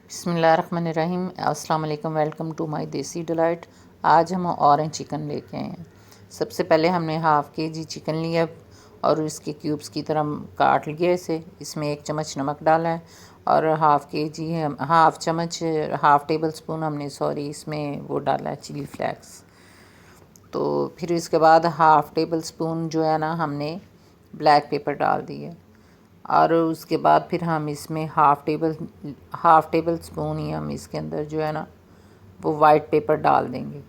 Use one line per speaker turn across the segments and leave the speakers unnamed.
बिस्मिल्लाहिर्रहमानिर्रहीम। अस्सलाम वालेकुम। वेलकम टू माय देसी डिलाइट। आज हम ऑरेंज चिकन लेके आए हैं। सबसे पहले हमने हाफ़ के जी चिकन लिया और इसके क्यूब्स की तरह काट लिया इसे। इसमें 1 चम्मच नमक डाला है और हाफ़ टेबल स्पून हमने इसमें वो डाला है चिली फ्लेक्स। तो फिर इसके बाद हाफ़ टेबल स्पून जो है ना हमने ब्लैक पेपर डाल दिए और उसके बाद फिर हम इसमें हाफ़ टेबल स्पून ही हम इसके अंदर जो है ना वो वाइट पेपर डाल देंगे।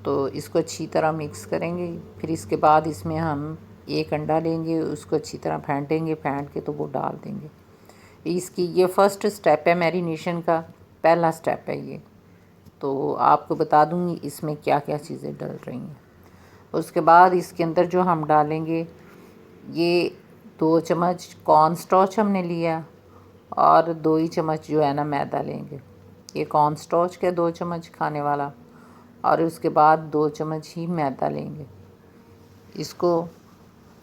तो इसको अच्छी तरह मिक्स करेंगे। फिर इसके बाद इसमें हम 1 अंडा लेंगे, उसको अच्छी तरह फेंटेंगे, फेंट के तो वो डाल देंगे। इसकी ये फ़र्स्ट स्टेप है, मैरिनेशन का पहला स्टेप है ये। तो आपको बता दूँगी इसमें क्या क्या चीज़ें डल रही हैं। उसके बाद इसके अंदर जो हम डालेंगे ये 2 चम्मच कॉर्न स्टार्च हमने लिया और 2 ही चम्मच जो है ना मैदा लेंगे। ये कॉर्न स्टार्च का 2 चम्मच खाने वाला और उसके बाद 2 चम्मच ही मैदा लेंगे। इसको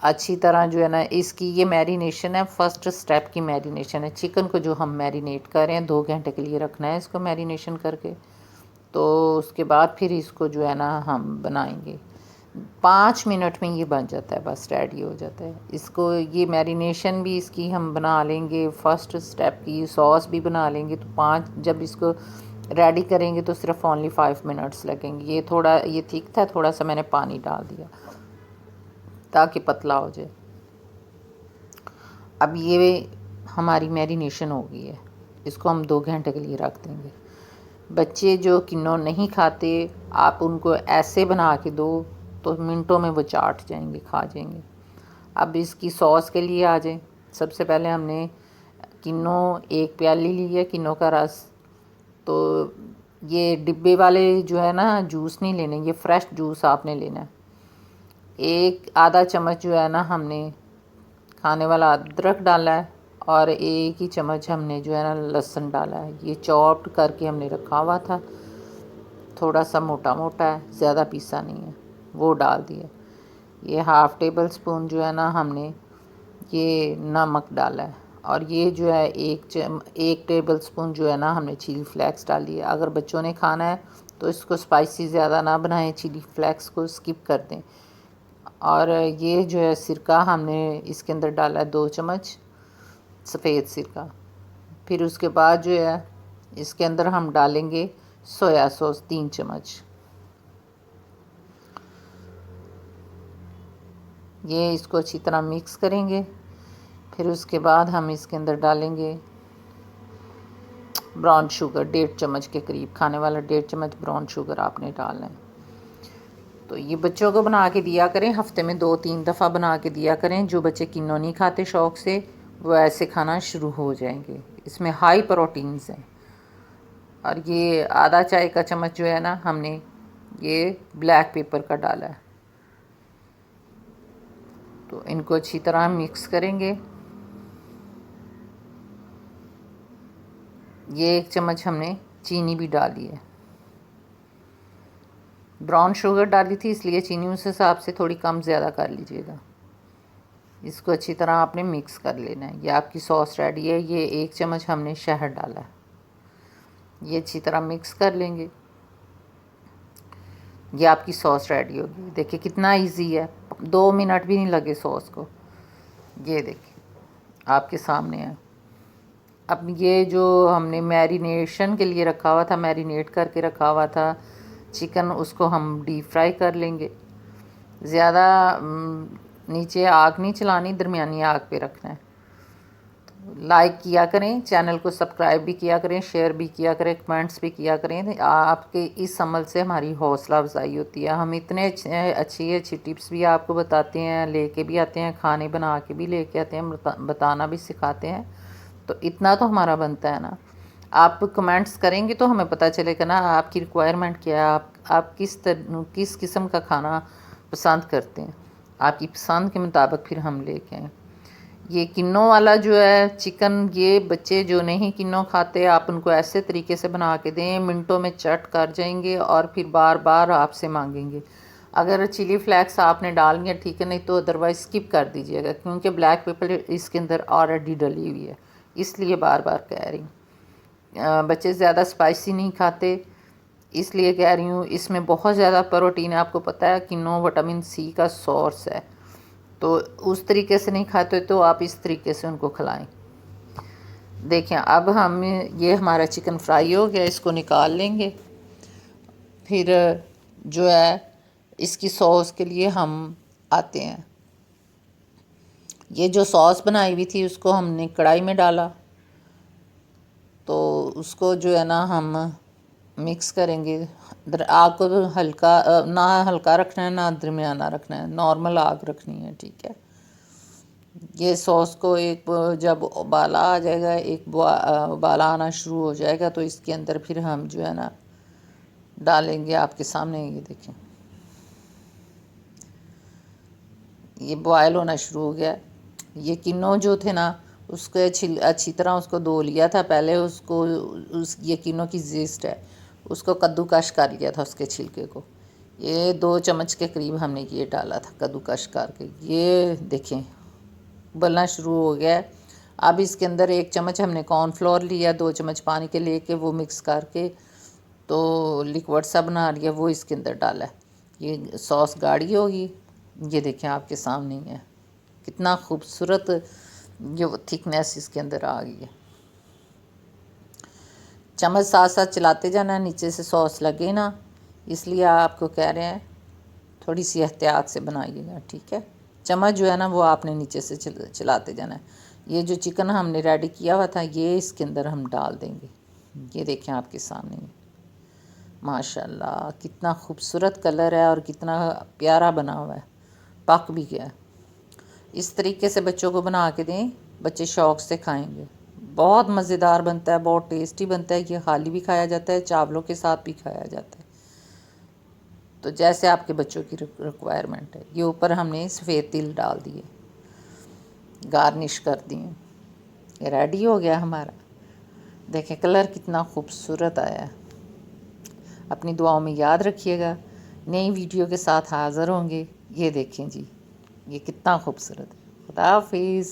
अच्छी तरह जो है ना इसकी ये मैरिनेशन है, फ़र्स्ट स्टेप की मैरिनेशन है। चिकन को जो हम मैरिनेट कर रहे हैं 2 घंटे के लिए रखना है इसको मैरिनेशन करके। तो उसके बाद फिर इसको जो है ना हम बनाएंगे। 5 मिनट में ये बन जाता है, बस रेडी हो जाता है। इसको ये मैरिनेशन भी इसकी हम बना लेंगे, फ़र्स्ट स्टेप की सॉस भी बना लेंगे। तो 5 जब इसको रेडी करेंगे तो सिर्फ ओनली 5 मिनट्स लगेंगे। ये ठीक था, थोड़ा सा मैंने पानी डाल दिया ताकि पतला हो जाए। अब ये हमारी मैरिनेशन हो गई है, इसको हम 2 घंटे के लिए रख देंगे। बच्चे जो किन्नो नहीं खाते आप उनको ऐसे बना के दो तो मिनटों में वो चाट जाएंगे, खा जाएंगे। अब इसकी सॉस के लिए आ जाए। सबसे पहले हमने किन्नो 1 प्याली ली है किन्नो का रस। तो ये डिब्बे वाले जो है ना जूस नहीं लेने, ये फ्रेश जूस आपने लेना है। आधा चम्मच जो है ना हमने खाने वाला अदरक डाला है और 1 ही चम्मच हमने जो है ना लहसुन डाला है। ये चॉप्ड करके हमने रखा हुआ था, थोड़ा सा मोटा मोटा है, ज़्यादा पीसा नहीं है, वो डाल दिया। ये हाफ़ टेबल स्पून जो है ना हमने ये नमक डाला है और ये जो है 1 टेबल स्पून जो है ना हमने चिली फ्लेक्स डाल दिया। अगर बच्चों ने खाना है तो इसको स्पाइसी ज़्यादा ना बनाएं, चिली फ्लेक्स को स्किप कर दें। और ये जो है सिरका हमने इसके अंदर डाला है 2 चम्मच सफ़ेद सिरका। फिर उसके बाद जो है इसके अंदर हम डालेंगे सोया सॉस 3 चम्मच। ये इसको अच्छी तरह मिक्स करेंगे। फिर उसके बाद हम इसके अंदर डालेंगे ब्राउन शुगर 1.5 चम्मच के करीब, खाने वाला 1.5 चम्मच ब्राउन शुगर आपने डालना है। तो ये बच्चों को बना के दिया करें, हफ्ते में 2-3 दफ़ा बना के दिया करें। जो बच्चे किन्नो नहीं खाते शौक़ से वो ऐसे खाना शुरू हो जाएंगे। इसमें हाई प्रोटीन्स हैं। और ये आधा चाय का चम्मच जो है ना हमने ये ब्लैक पेपर का डाला है। तो इनको अच्छी तरह मिक्स करेंगे। ये 1 चम्मच हमने चीनी भी डाली है। ब्राउन शुगर डाली थी इसलिए चीनी उस हिसाब से थोड़ी कम ज़्यादा कर लीजिएगा। इसको अच्छी तरह आपने मिक्स कर लेना है। ये आपकी सॉस रेडी है। ये 1 चम्मच हमने शहद डाला है। ये अच्छी तरह मिक्स कर लेंगे। ये आपकी सॉस रेडी होगी। देखिए कितना इजी है, 2 मिनट भी नहीं लगे सॉस को। ये देखिए आपके सामने है। अब ये जो हमने मैरिनेशन के लिए रखा हुआ था, मैरिनेट करके रखा हुआ था चिकन, उसको हम डीप फ्राई कर लेंगे। ज़्यादा नीचे आग नहीं चलानी, दरमियानी आग पे रखना है। लाइक किया करें, चैनल को सब्सक्राइब भी किया करें, शेयर भी किया करें, कमेंट्स भी किया करें। आपके इस अमल से हमारी हौसला अफजाई होती है। हम इतने अच्छी टिप्स भी आपको बताते हैं, लेके भी आते हैं, खाने बना के भी लेके आते हैं, बताना भी सिखाते हैं। तो इतना तो हमारा बनता है ना। आप कमेंट्स करेंगे तो हमें पता चलेगा ना आपकी रिक्वायरमेंट क्या है, आप किस किस्म का खाना पसंद करते हैं। आपकी पसंद के मुताबिक फिर हम लेके आएँ। ये किन्नो वाला जो है चिकन, ये बच्चे जो नहीं किन्नो खाते आप उनको ऐसे तरीके से बना के दें, मिनटों में चट कर जाएंगे और फिर बार बार आपसे मांगेंगे। अगर चिली फ्लेक्स आपने डालनी है ठीक है, नहीं तो अदरवाइज़ स्किप कर दीजिएगा, क्योंकि ब्लैक पेपर इसके अंदर ऑलरेडी डली हुई है, इसलिए बार बार कह रही हूँ। बच्चे ज़्यादा स्पाइसी नहीं खाते, इसलिए कह रही हूँ। इसमें बहुत ज़्यादा प्रोटीन है, आपको पता है कि नो विटामिन सी का सोर्स है। तो उस तरीके से नहीं खाते तो आप इस तरीके से उनको खिलाएं। देखें, अब हम ये हमारा चिकन फ्राई हो गया, इसको निकाल लेंगे। फिर जो है इसकी सॉस के लिए हम आते हैं। ये जो सॉस बनाई हुई थी उसको हमने कढ़ाई में डाला, तो उसको जो है ना हम मिक्स करेंगे। आग को तो हल्का ना हल्का रखना है ना दरमियाना रखना है, नॉर्मल आग रखनी है, ठीक है। ये सॉस को एक जब उबाला आ जाएगा, एक उबाला आना शुरू हो जाएगा, तो इसके अंदर फिर हम जो है ना डालेंगे। आपके सामने ये देखें, ये बॉयल होना शुरू हो गया। ये किन्नो जो थे ना उसको अच्छी तरह उसको धो लिया था पहले। उसको उस ये किन्नो की जीस्ट है उसको कद्दूकश कर लिया था, उसके छिलके को। ये 2 चम्मच के करीब हमने ये डाला था कद्दूकश करके। ये देखें उबलना शुरू हो गया है। अब इसके अंदर 1 चम्मच हमने कॉर्नफ्लोर लिया, 2 चम्मच पानी के लेके वो मिक्स करके तो लिक्विड सा बना लिया, वो इसके अंदर डाला है। ये सॉस गाढ़ी होगी, ये देखें आपके सामने ही है। कितना खूबसूरत ये थिकनेस इसके अंदर आ गई है। चम्मच साथ साथ चलाते जाना, नीचे से सॉस लगे ना, इसलिए आपको कह रहे हैं थोड़ी सी एहतियात से बनाइएगा, ठीक है। चम्मच जो है ना वो आपने नीचे से चलाते जाना है। ये जो चिकन हमने रेडी किया हुआ था ये इसके अंदर हम डाल देंगे। ये देखें आपके सामने, माशाल्लाह कितना खूबसूरत कलर है और कितना प्यारा बना हुआ है, पक भी गया। इस तरीके से बच्चों को बना के दें, बच्चे शौक़ से खाएंगे। बहुत मज़ेदार बनता है, बहुत टेस्टी बनता है। ये खाली भी खाया जाता है, चावलों के साथ भी खाया जाता है, तो जैसे आपके बच्चों की रिक्वायरमेंट है। ये ऊपर हमने सफ़ेद तिल डाल दिए, गार्निश कर दिए। ये रेडी हो गया हमारा। देखें कलर कितना खूबसूरत आया है। अपनी दुआओं में याद रखिएगा। नई वीडियो के साथ हाज़िर होंगे। ये देखें जी, ये कितना खूबसूरत है। खुदा हाफिज़।